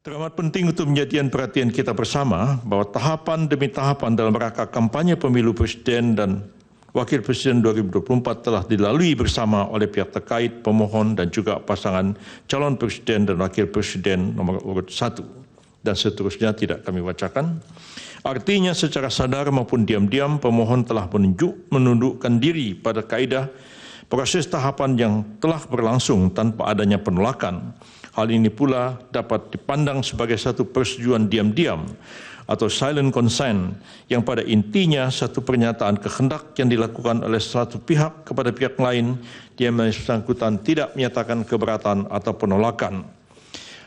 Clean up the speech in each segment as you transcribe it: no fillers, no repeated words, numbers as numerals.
Teramat penting untuk menjadikan perhatian kita bersama bahawa tahapan demi tahapan dalam rangka kampanye pemilu Presiden dan Wakil Presiden 2024 telah dilalui bersama oleh pihak terkait, pemohon dan juga pasangan calon Presiden dan Wakil Presiden nomor urut 1 dan seterusnya tidak kami bacakan. Artinya secara sadar maupun diam-diam pemohon telah menundukkan diri pada kaedah proses tahapan yang telah berlangsung tanpa adanya penolakan. Hal ini pula dapat dipandang sebagai satu persetujuan diam-diam atau silent consent yang pada intinya satu pernyataan kehendak yang dilakukan oleh satu pihak kepada pihak lain yang bersangkutan tidak menyatakan keberatan atau penolakan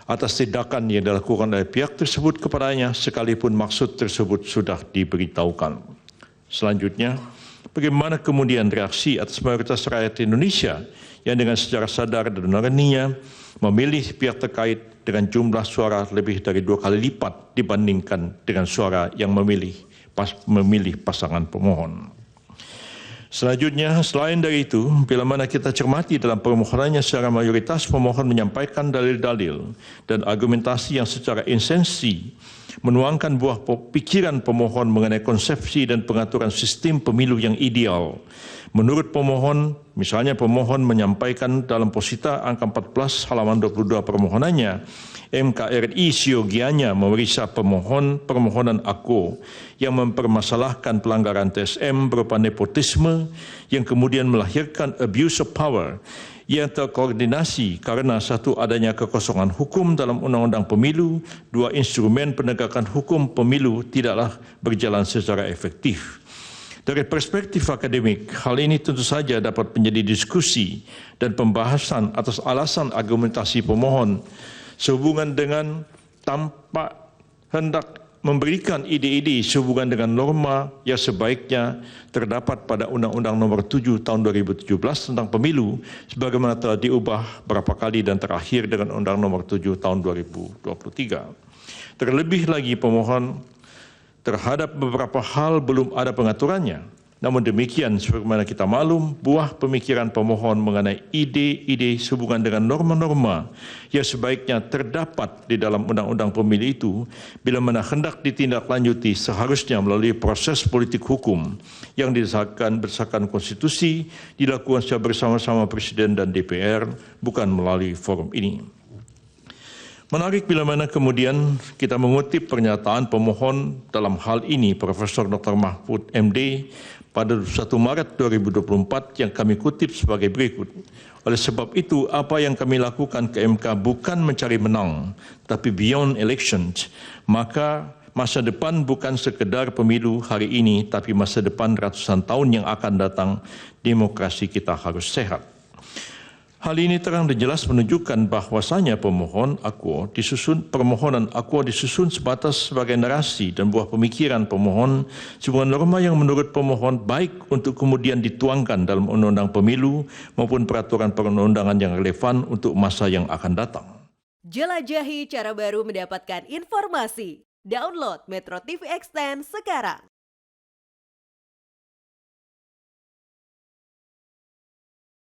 atas tindakan yang dilakukan oleh pihak tersebut kepadanya sekalipun maksud tersebut sudah diberitahukan. Selanjutnya, bagaimana kemudian reaksi atas mayoritas rakyat Indonesia yang dengan secara sadar dan nuraninya memilih pihak terkait dengan jumlah suara lebih dari 2 kali lipat dibandingkan dengan suara yang memilih pasangan pemohon. Selanjutnya, selain dari itu, bila mana kita cermati dalam permohonannya secara mayoritas pemohon menyampaikan dalil-dalil dan argumentasi yang secara esensi menuangkan buah pikiran pemohon mengenai konsepsi dan pengaturan sistem pemilu yang ideal. Menurut pemohon, misalnya pemohon menyampaikan dalam posita angka 14 halaman 22 permohonannya, MKRI siogianya memeriksa permohonan AKO yang mempermasalahkan pelanggaran TSM berupa nepotisme yang kemudian melahirkan abuse of power yang terkoordinasi karena satu adanya kekosongan hukum dalam undang-undang pemilu, dua instrumen penegakan hukum pemilu tidaklah berjalan secara efektif. Dari perspektif akademik, hal ini tentu saja dapat menjadi diskusi dan pembahasan atas alasan argumentasi pemohon sehubungan dengan tampak hendak memberikan ide-ide sehubungan dengan norma yang sebaiknya terdapat pada Undang-Undang Nomor 7 Tahun 2017 tentang Pemilu sebagaimana telah diubah berapa kali dan terakhir dengan Undang Nomor 7 Tahun 2023. Terlebih lagi pemohon terhadap beberapa hal belum ada pengaturannya. Namun demikian, sebagaimana kita maklum, buah pemikiran pemohon mengenai ide-ide sehubungan dengan norma-norma yang sebaiknya terdapat di dalam undang-undang pemilu itu, bila mana hendak ditindaklanjuti seharusnya melalui proses politik hukum yang berdasarkan konstitusi, dilakukan secara bersama-sama Presiden dan DPR, bukan melalui forum ini. Menarik bila mana kemudian kita mengutip pernyataan pemohon dalam hal ini Profesor Dr. Mahfud MD pada 1 Maret 2024 yang kami kutip sebagai berikut. Oleh sebab itu, apa yang kami lakukan ke MK bukan mencari menang, tapi beyond elections, maka masa depan bukan sekedar pemilu hari ini, tapi masa depan ratusan tahun yang akan datang, demokrasi kita harus sehat. Hal ini terang dan jelas menunjukkan bahwasanya permohonan AKO disusun sebatas sebagai narasi dan buah pemikiran pemohon sebuah norma yang menurut pemohon baik untuk kemudian dituangkan dalam undang-undang pemilu maupun peraturan perundang-undangan yang relevan untuk masa yang akan datang. Jelajahi cara baru mendapatkan informasi. Download Metro TV Extend sekarang.